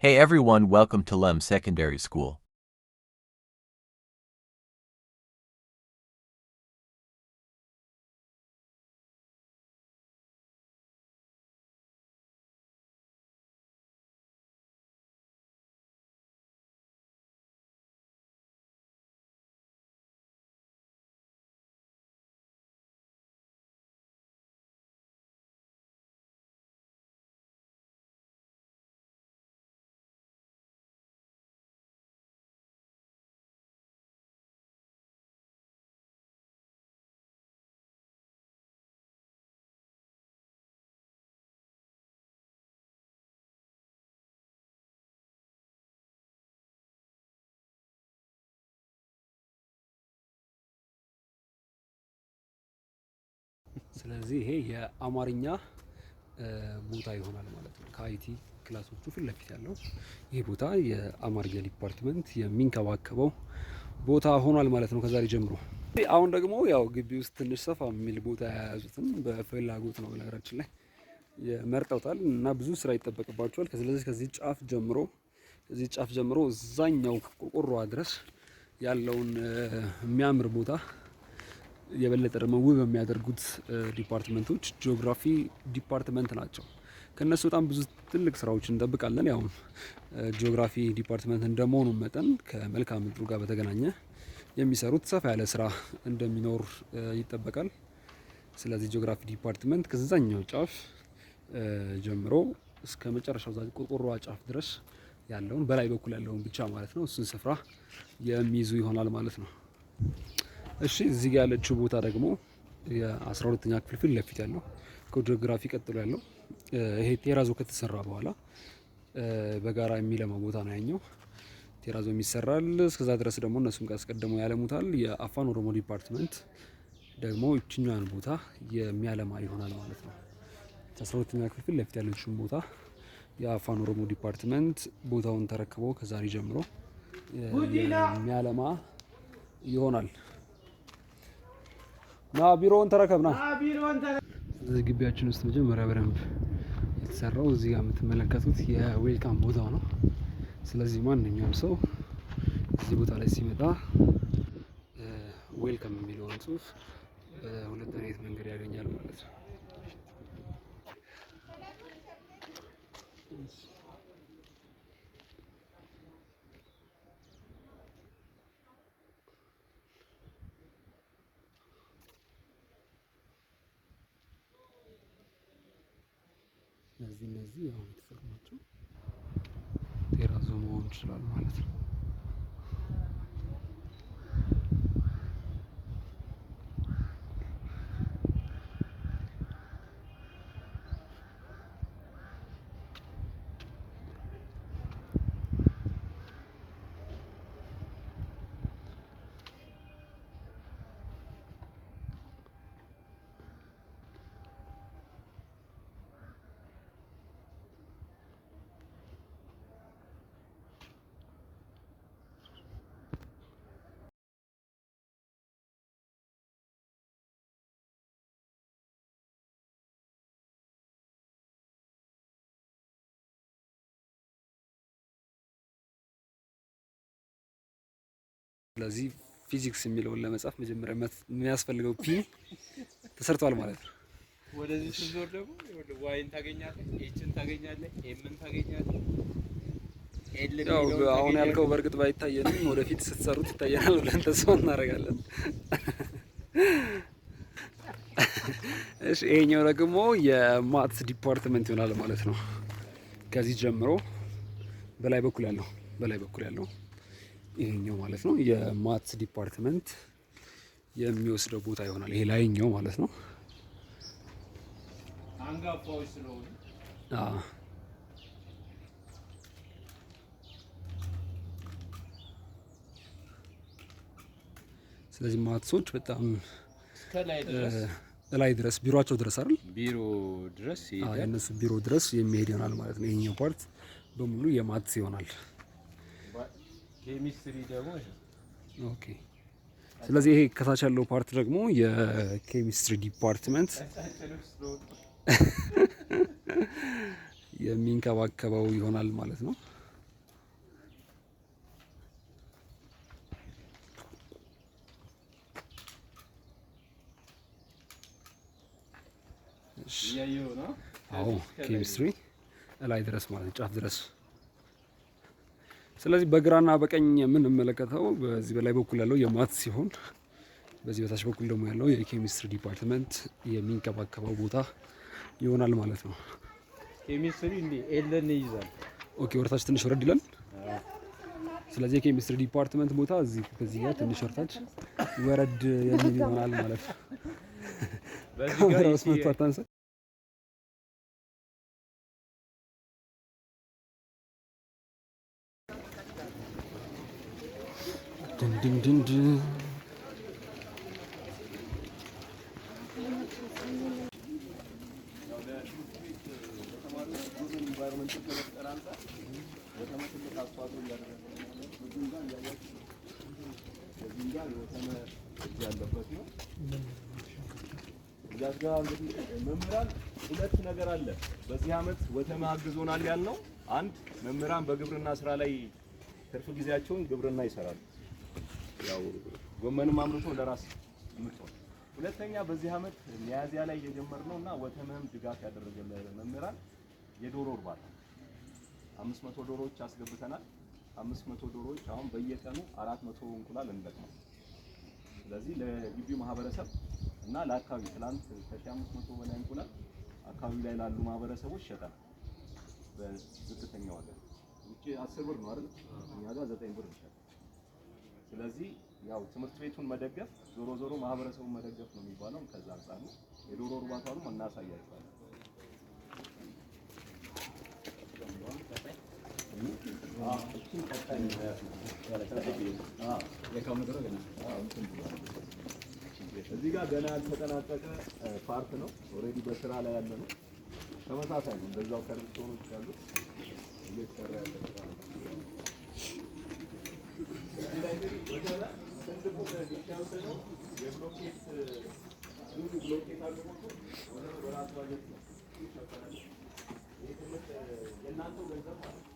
Hey everyone, welcome to Lem Secondary School. ስለዚህ ይሄ የአማርኛ ቦታ ይሆናል ማለት ነው። ከአይቲ ክላሶቹ ፊት ለፊት ያለው ይህ ቦታ የአማርኛ ዲፓርትመንት የሚንከባከበው ቦታ ሆኗል ማለት ነው ከዛሬ ጀምሮ። አሁን ደግሞ ያው ግቢ ውስጥ ትንሽ ሰፋ የሚል ቦታ የያዙትም በፍላጎት ነው በነገራችን ላይ መርጠውታል እና ብዙ ስራ ይጠበቅባቸዋል። ስለዚህ ከዚህ ጫፍ ጀምሮ እዛኛው ቆርቆሮዋ ድረስ ያለውን የሚያምር ቦታ የበለጠ ደግሞ ውብ የሚያደርጉት ዲፓርትመንቶች ጂኦግራፊ ዲፓርትመንት ናቸው። ከነሱ በጣም ብዙ ትልቅ ስራዎችን እንጠብቃለን። ያው ጂኦግራፊ ዲፓርትመንት እንደመሆኑ መጠን ከመልክዓ ምድሩ ጋር በተገናኘ የሚሰሩት ሰፋ ያለ ስራ እንደሚኖር ይጠበቃል። ስለዚህ ጂኦግራፊ ዲፓርትመንት ከዛኛው ጫፍ ጀምሮ እስከ መጨረሻው ቆርቆሮዋ ጫፍ ድረስ ያለውን በላይ በኩል ያለውን ብቻ ማለት ነው እሱን ስፍራ የሚይዙ ይሆናል ማለት ነው። እሺ እዚህ ጋር ያለችው ቦታ ደግሞ የ12ኛ ክፍል ፊት ለፊት ያለው ከጂኦግራፊ ቀጥሎ ያለው ይሄ ቴራዞ ከተሰራ በኋላ በጋራ የሚለማው ቦታ ነው ያኛው። ቴራዞ የሚሰራል እስከዛ ድረስ ደግሞ እነሱም ጋር አስቀድመው ያለሙታል። የአፋን ኦሮሞ ዲፓርትመንት ደግሞ እችኛዋን ቦታ የሚያለማ ይሆናል ማለት ነው። 12ኛ ክፍል ፊት ለፊት ያለችውን ቦታ የአፋን ኦሮሞ ዲፓርትመንት ቦታውን ተረክቦ ከዛሬ ጀምሮ የሚያለማ ይሆናል። ና ቢሮውን ተረከብና እዚህ ግቢያችን ውስጥ መጀመሪያ በደንብ የተሰራው እዚህ ጋር የምትመለከቱት የዌልካም ቦታው ነው። ስለዚህ ማንኛውም ሰው እዚህ ቦታ ላይ ሲመጣ ዌልካም የሚለውን ጽሁፍ በሁለት አይነት መንገድ ያገኛል ማለት ነው። እነዚህ ያው የተሰሩ ናቸው። ቴራዞ መሆን ይችላል ማለት ነው። ስለዚህ ፊዚክስ የሚለውን ለመጻፍ መጀመሪያ የሚያስፈልገው ፒ ተሰርቷል ማለት ነው። ወደዚህ ስትዞር ደግሞ ዋይን ታገኛለህ፣ ኤችን ታገኛለህ፣ ኤምን ታገኛለህ። ያው አሁን ያልከው በእርግጥ ባይታየንም ወደፊት ስትሰሩት ይታየናል ብለን ተስፋ እናደርጋለን። እሺ ይሄኛው ደግሞ የማትስ ዲፓርትመንት ይሆናል ማለት ነው። ከዚህ ጀምሮ በላይ በኩል ያለው ይሄኛው ማለት ነው የማትስ ዲፓርትመንት የሚወስደው ቦታ ይሆናል። ይሄ ላይኛው ማለት ነው። አንጋፋዎች ስለሆኑ ስለዚህ ማትሶች በጣም ላይ ድረስ ቢሮአቸው ድረስ አይደል? ቢሮ ድረስ ይሄዳል። የነሱ ቢሮ ድረስ የሚሄድ ይሆናል ማለት ነው። ይሄኛው ፓርት በሙሉ የማትስ ይሆናል። ኬሚስትሪ ደግሞ ኦኬ። ስለዚህ ይሄ ከታች ያለው ፓርት ደግሞ የኬሚስትሪ ዲፓርትመንት የሚንከባከበው ይሆናል ማለት ነው። እያየሁ ነው። አዎ ኬሚስትሪ ላይ ድረስ ማለት ጫፍ ድረስ። ስለዚህ በግራና በቀኝ የምንመለከተው በዚህ በላይ በኩል ያለው የማት ሲሆን በዚህ በታች በኩል ደግሞ ያለው የኬሚስትሪ ዲፓርትመንት የሚንከባከበው ቦታ ይሆናል ማለት ነው። ኬሚስትሪ እንዴ ኤልን ይይዛል። ኦኬ ወርታች ትንሽ ወረድ ይላል። ስለዚህ የኬሚስትሪ ዲፓርትመንት ቦታ እዚህ በዚህ ጋር ትንሽ ወርታች ወረድ የሚል ይሆናል ማለት ነው። በዚህ ጋር ይስመጣታንሰ ድን መምህራን ሁለት ነገር አለ። በዚህ አመት ወተማ አግዞናል ያልነው አንድ መምህራን በግብርና ስራ ላይ ትርፍ ጊዜያቸውን ግብርና ይሰራሉ። ያው ጎመንም አምርቶ ለራስ ምርጫው። ሁለተኛ በዚህ አመት ሚያዝያ ላይ የጀመርነውና ወተማም ድጋፍ ያደረገልን መምህራን የዶሮ እርባታ 500 ዶሮዎች አስገብተናል። 500 ዶሮዎች አሁን በየቀኑ 400 እንቁላል እንለቅማለን። ስለዚህ ለግቢው ማህበረሰብ እና ለአካባቢ ትላንት ከ1500 በላይ እንቁላል አካባቢ ላይ ላሉ ማህበረሰቦች ሸጠናል በዝቅተኛ ዋጋ። ውጪ 10 ብር ነው አይደል? እኛ ጋር 9 ብር ይሸጣል። ስለዚህ ያው ትምህርት ቤቱን መደገፍ ዞሮ ማህበረሰቡን መደገፍ ነው የሚባለው። ከዛ አንፃር ነው የዶሮ እርባታውን እናሳያቸዋለን። እዚህ ጋር ገና ያልተጠናቀቀ ፓርት ነው። ኦሬዲ በስራ ላይ ያለ ነው። ተመሳሳይ ነው። እንደዛው ከርቶኖች ያሉት እየተሰራ ያለ ስራ ነው። እዚህ ላይ ወደላ ትልቁ ዲስካውንት ነው። የብሎኬት ብዙ ብሎኬት አቅርቦቱ ወደ ራስ ባጀት ነው ይሸፈናል። ይሄ ትልቅ የእናንተው ገንዘብ ማለት ነው።